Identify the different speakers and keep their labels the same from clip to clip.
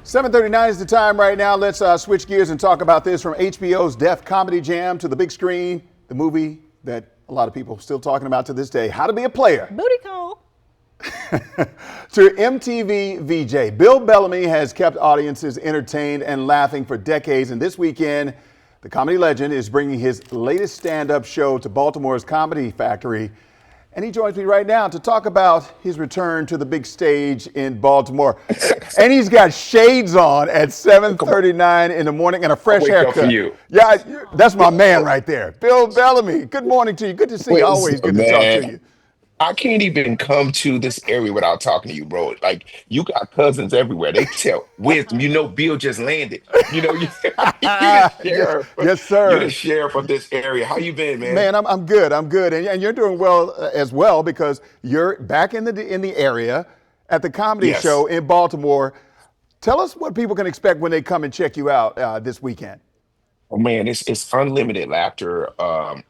Speaker 1: 7:39 is the time right now. Let's switch gears and talk about this from HBO's Deaf Comedy Jam to the big screen, the movie that a lot of people are still talking about to this day, How to Be a Player.
Speaker 2: Booty call.
Speaker 1: To MTV VJ, Bill Bellamy has kept audiences entertained and laughing for decades, and this weekend, the comedy legend is bringing his latest stand-up show to Baltimore's Comedy Factory. And he joins me right now to talk about his return to the big stage in Baltimore. And he's got shades on at
Speaker 3: Come on,
Speaker 1: 7:39 in the morning and a
Speaker 3: I
Speaker 1: fresh
Speaker 3: wake up for
Speaker 1: haircut.
Speaker 3: you.
Speaker 1: Yeah, that's my man right there. Bill Bellamy, good morning to you. Good to see you.
Speaker 3: Wait,
Speaker 1: Always good to talk to
Speaker 3: man,
Speaker 1: you.
Speaker 3: I can't even come to this area without talking to you, bro. Like you got cousins everywhere. They tell wisdom. You know, Bill just landed. You, you the
Speaker 1: Yes,
Speaker 3: sheriff.
Speaker 1: yes,
Speaker 3: You the
Speaker 1: sir.
Speaker 3: sheriff of this area. How you been, man?
Speaker 1: Man, I'm good. I'm good. And you're doing well as well because you're back in the area at the comedy show
Speaker 3: Yes.
Speaker 1: in Baltimore. Tell us what people can expect when they come and check you out this weekend.
Speaker 3: Oh man, it's unlimited laughter.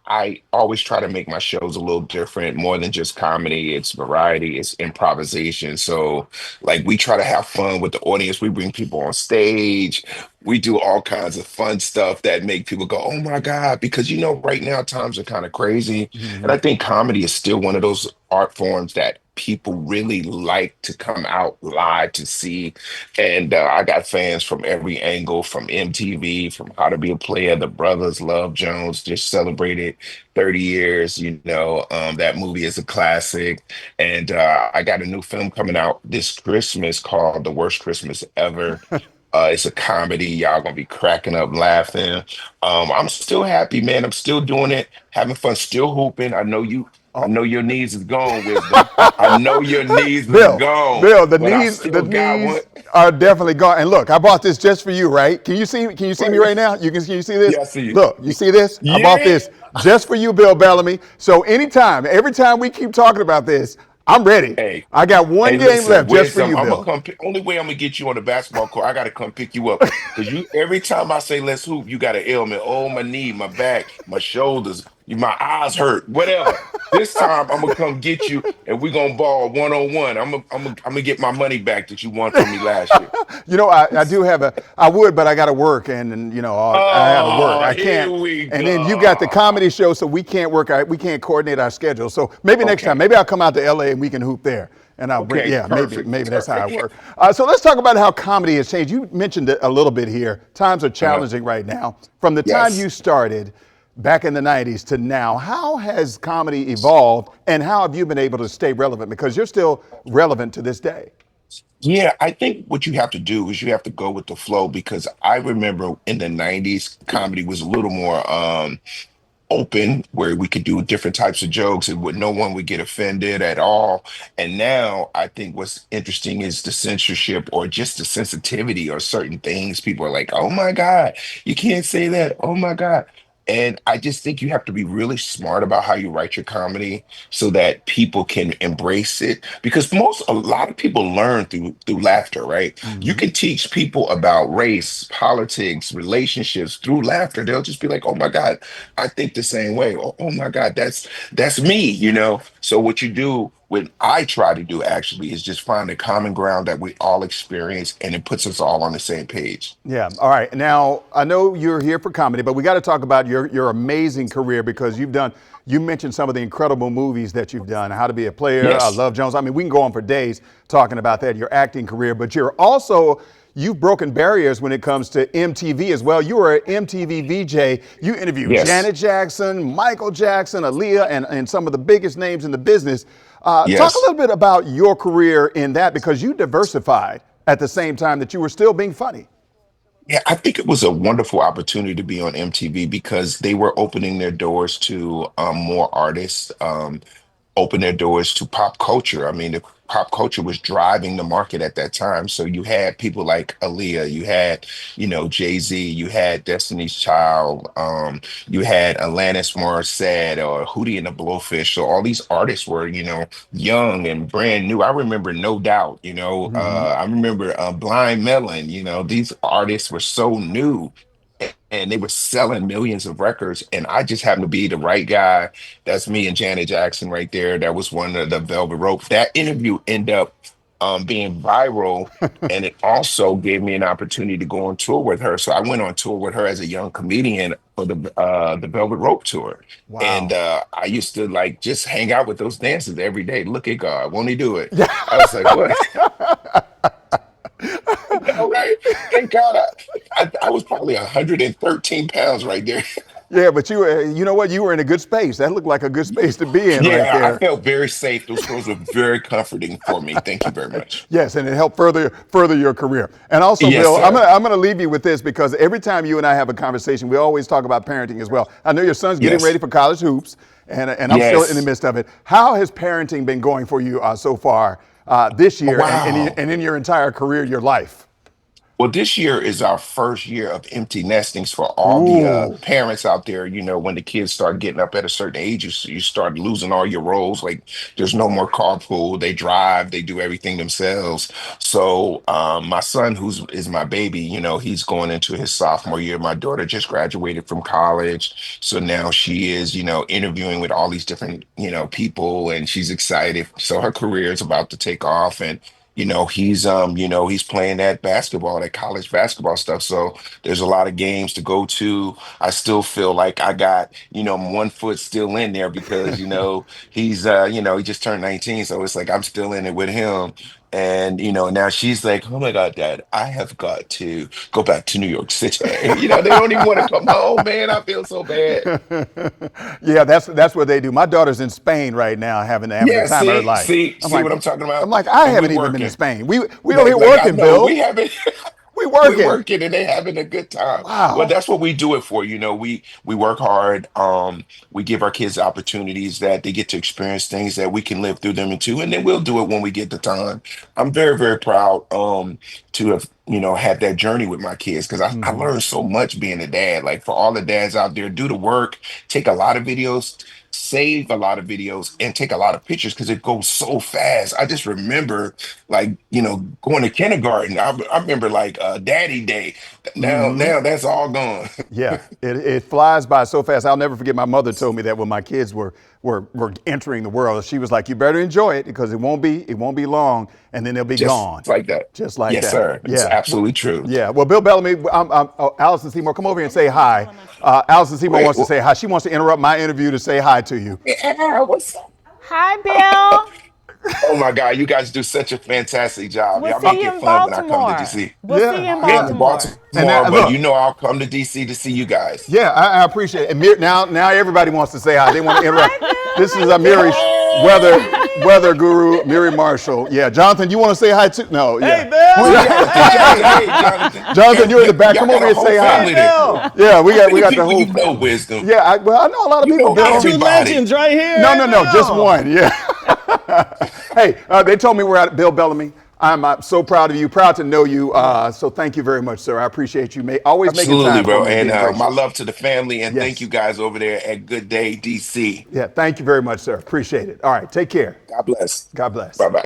Speaker 3: I always try to make my shows a little different, more than just comedy. It's variety, it's improvisation. So, like, we try to have fun with the audience. We bring people on stage. We do all kinds of fun stuff that make people go, "Oh my God!" Because right now times are kind of crazy, and I think comedy is still one of those art forms that people really like to come out live to see. And I got fans from every angle, from MTV, from How to Be a Player. The brothers Love Jones just celebrated 30 years. That movie is a classic. And I got a new film coming out this Christmas called The Worst Christmas Ever. It's a comedy. Y'all gonna be cracking up laughing. I'm still happy, man. I'm still doing it, having fun, still hooping. I know your knees is gone, wisdom. I know your knees is
Speaker 1: Bill,
Speaker 3: gone,
Speaker 1: Bill, the
Speaker 3: but I
Speaker 1: knees, the
Speaker 3: still got one.
Speaker 1: knees are definitely gone. And look, I bought this just for you, right? Can you see me
Speaker 3: Right.
Speaker 1: right now? Can you see this?
Speaker 3: Yeah, I see you.
Speaker 1: Look, you see this? I bought
Speaker 3: Yeah.
Speaker 1: this just for you, Bill Bellamy. So anytime, every time we keep talking about this, I'm ready.
Speaker 3: Hey,
Speaker 1: I got one
Speaker 3: hey,
Speaker 1: game
Speaker 3: listen,
Speaker 1: left just for
Speaker 3: wisdom.
Speaker 1: you,
Speaker 3: I'm gonna
Speaker 1: Bill.
Speaker 3: come. Only way I'm gonna get you on the basketball court, I gotta come pick you up. Cause you every time I say let's hoop, you got an ailment. Oh, my knee, my back, my shoulders, my eyes hurt, whatever. This time I'm gonna come get you, and we're gonna ball 1-on-1. I'm gonna get my money back that you won from me last year.
Speaker 1: I do have I would, but I got to work, I got to work.
Speaker 3: Oh,
Speaker 1: I
Speaker 3: here
Speaker 1: can't.
Speaker 3: we
Speaker 1: And then you got the
Speaker 3: go.
Speaker 1: comedy show, so we can't work. We can't coordinate our schedule. So maybe next time,
Speaker 3: Okay.
Speaker 1: maybe I'll come out to LA and we can hoop there. And I'll bring,
Speaker 3: Okay.
Speaker 1: yeah, maybe
Speaker 3: Perfect.
Speaker 1: that's how I
Speaker 3: Perfect.
Speaker 1: work. So let's talk about how comedy has changed. You mentioned it a little bit here. Times are
Speaker 3: Uh-huh.
Speaker 1: challenging right now. From the time you
Speaker 3: Yes.
Speaker 1: started back in the 90s to now, how has comedy evolved and how have you been able to stay relevant? Because you're still relevant to this day.
Speaker 3: Yeah, I think what you have to do is you have to go with the flow because I remember in the 90s, comedy was a little more open where we could do different types of jokes and no one would get offended at all. And now I think what's interesting is the censorship or just the sensitivity or certain things. People are like, oh my God, you can't say that. Oh my God. And I just think you have to be really smart about how you write your comedy so that people can embrace it. Because a lot of people learn through laughter, right? You
Speaker 1: Mhm.
Speaker 3: can teach people about race, politics, relationships through laughter. They'll just be like, "Oh my God, I think the same way." Oh my God, that's me. So what you do, what I try to do actually, is just find a common ground that we all experience, and it puts us all on the same page.
Speaker 1: Yeah. All right. Now, I know you're here for comedy, but we got to talk about your amazing career because you mentioned some of the incredible movies that you've done, How to Be a Player, I
Speaker 3: Yes,
Speaker 1: Love Jones. I mean, we can go on for days talking about that, your acting career, but you've broken barriers when it comes to MTV as well. You were an MTV VJ. You interviewed
Speaker 3: yes,
Speaker 1: Janet Jackson, Michael Jackson, Aaliyah, and some of the biggest names in the business. Talk a
Speaker 3: yes.
Speaker 1: little bit about your career in that because you diversified at the same time that you were still being funny.
Speaker 3: Yeah, I think it was a wonderful opportunity to be on MTV because they were opening their doors to more artists. Open their doors to pop culture. I mean, the pop culture was driving the market at that time. So you had people like Aaliyah, you had, Jay-Z, you had Destiny's Child, you had Alanis Morissette or Hootie and the Blowfish. So all these artists were, young and brand new. I remember No Doubt,
Speaker 1: Hmm.
Speaker 3: I remember Blind Melon, these artists were so new and they were selling millions of records. And I just happened to be the right guy. That's me and Janet Jackson right there. That was one of the Velvet Rope. That interview ended up being viral, and it also gave me an opportunity to go on tour with her. So I went on tour with her as a young comedian for the Velvet Rope tour, and
Speaker 1: Wow.
Speaker 3: I used to like just hang out with those dancers every day. Look at God, won't He do it? I was like, what? I know, right? Thank God, I was probably 113 pounds right there.
Speaker 1: Yeah, but you know what? You were in a good space. That looked like a good space to be in right
Speaker 3: Yeah, I
Speaker 1: there.
Speaker 3: felt very safe. Those clothes were very comforting for me. Thank you very much.
Speaker 1: Yes, and it helped further your career. And also,
Speaker 3: Yes,
Speaker 1: Bill,
Speaker 3: sir.
Speaker 1: I'm gonna leave you with this because every time you and I have a conversation, we always talk about parenting as well. I know your son's getting ready
Speaker 3: Yes.
Speaker 1: for college hoops, and I'm still in the
Speaker 3: Yes.
Speaker 1: midst of it. How has parenting been going for you so far this
Speaker 3: Oh,
Speaker 1: year
Speaker 3: wow.
Speaker 1: and in your entire career, your life?
Speaker 3: Well, this year is our first year of empty nestings for all the
Speaker 1: Ooh.
Speaker 3: parents out there. You know, when the kids start getting up at a certain age, you start losing all your roles. Like, there's no more carpool. They drive, they do everything themselves. So, my son, who's is my baby, you know, he's going into his sophomore year. My daughter just graduated from college, so now she is, you know, interviewing with all these different, you know, people, and she's excited. So her career is about to take off, and you know, he's playing that basketball, that college basketball stuff. So there's a lot of games to go to. I still feel like I got, you know, one foot still in there because, you know, he's you know, he just turned 19. So it's like I'm still in it with him. And, you know, now she's like, oh my God, Dad, I have got to go back to New York City. You know, they don't even want to come home, man. I feel so bad.
Speaker 1: Yeah, that's what they do. My daughter's in Spain right now, having the
Speaker 3: Yeah,
Speaker 1: time of her
Speaker 3: see,
Speaker 1: life.
Speaker 3: see,
Speaker 1: I'm
Speaker 3: see
Speaker 1: like,
Speaker 3: what I'm talking
Speaker 1: I'm
Speaker 3: about?
Speaker 1: like, I
Speaker 3: And we
Speaker 1: haven't even been to
Speaker 3: working.
Speaker 1: Spain. We over here
Speaker 3: Like I
Speaker 1: working,
Speaker 3: know we
Speaker 1: Bill.
Speaker 3: haven't
Speaker 1: We
Speaker 3: we
Speaker 1: working.
Speaker 3: working and they having a good time. Well,
Speaker 1: Wow.
Speaker 3: that's what we do it for. You know, we work hard. We give our kids opportunities that they get to experience things that we can live through them into, and then we'll do it when we get the time. I'm very, very proud to have, you know, had that journey with my kids because I
Speaker 1: Hmm.
Speaker 3: learned so much being a dad. Like for all the dads out there, do the work, take a lot of videos, save a lot of videos, and take a lot of pictures because it goes so fast. I just remember like, you know, going to kindergarten. I remember like Daddy Day. Now that's all gone.
Speaker 1: Yeah, it flies by so fast. I'll never forget. My mother told me that when my kids were entering the world, she was like, "You better enjoy it because it won't be long, and then they'll be
Speaker 3: Just
Speaker 1: gone,
Speaker 3: like that.
Speaker 1: just like
Speaker 3: Yes,
Speaker 1: that."
Speaker 3: sir. It's
Speaker 1: Yeah,
Speaker 3: absolutely true.
Speaker 1: yeah. Well, Bill Bellamy, Allison Seymour, come over here and say hi. Allison Seymour
Speaker 3: Wait,
Speaker 1: wants to say hi. She wants to interrupt my interview to say hi to you.
Speaker 3: yeah, what's up?
Speaker 2: Hi, Bill.
Speaker 3: Oh my God, you guys do such a fantastic job.
Speaker 2: We'll
Speaker 3: Y'all make
Speaker 2: see
Speaker 3: it
Speaker 2: you in
Speaker 3: fun when I come to
Speaker 2: Baltimore.
Speaker 3: DC.
Speaker 2: We'll see you
Speaker 1: Yeah,
Speaker 2: in
Speaker 3: We're in
Speaker 1: yeah.
Speaker 2: Baltimore.
Speaker 1: And
Speaker 3: Baltimore, but you
Speaker 1: look,
Speaker 3: know I'll come to DC to see you guys.
Speaker 1: yeah, I appreciate it. And now everybody wants to say hi. They want to interrupt.
Speaker 2: Hi, Bill.
Speaker 1: This
Speaker 2: How
Speaker 1: is
Speaker 2: you
Speaker 1: Amiri,
Speaker 2: doing?
Speaker 1: weather guru, Miri Marshall. Yeah, Jonathan, you want to say hi too? No,
Speaker 4: Hey,
Speaker 1: yeah.
Speaker 3: Where's
Speaker 4: Bill!
Speaker 3: Jonathan? Jonathan, hey, Jonathan.
Speaker 1: Jonathan, you're in the back.
Speaker 3: Y'all
Speaker 1: Come
Speaker 3: got
Speaker 1: over
Speaker 3: a
Speaker 1: here and
Speaker 3: whole
Speaker 1: say
Speaker 4: Hey,
Speaker 1: hi.
Speaker 3: family there.
Speaker 4: Bill!
Speaker 1: Yeah,
Speaker 3: How
Speaker 1: we
Speaker 3: many
Speaker 1: got the
Speaker 3: people
Speaker 1: whole
Speaker 3: you know,
Speaker 1: family.
Speaker 3: Wisdom?
Speaker 1: Yeah, I know a lot of
Speaker 3: You
Speaker 1: people,
Speaker 3: know
Speaker 4: We got
Speaker 1: Bill.
Speaker 4: two
Speaker 3: everybody.
Speaker 4: legends right here.
Speaker 1: No,
Speaker 4: Hey,
Speaker 1: no, no, just
Speaker 4: Bill!
Speaker 1: one. Yeah. Hey, they told me we're at Bill Bellamy. I'm so proud of you, proud to know you. So thank you very much, sir. I appreciate you always making
Speaker 3: Absolutely,
Speaker 1: time for
Speaker 3: bro.
Speaker 1: me and
Speaker 3: And
Speaker 1: being
Speaker 3: my
Speaker 1: gracious.
Speaker 3: love to the family, and thank you
Speaker 1: Yes.
Speaker 3: guys over there at Good Day DC.
Speaker 1: Yeah, thank you very much, sir. Appreciate it. All right, take care.
Speaker 3: God bless.
Speaker 1: God bless.
Speaker 3: Bye bye.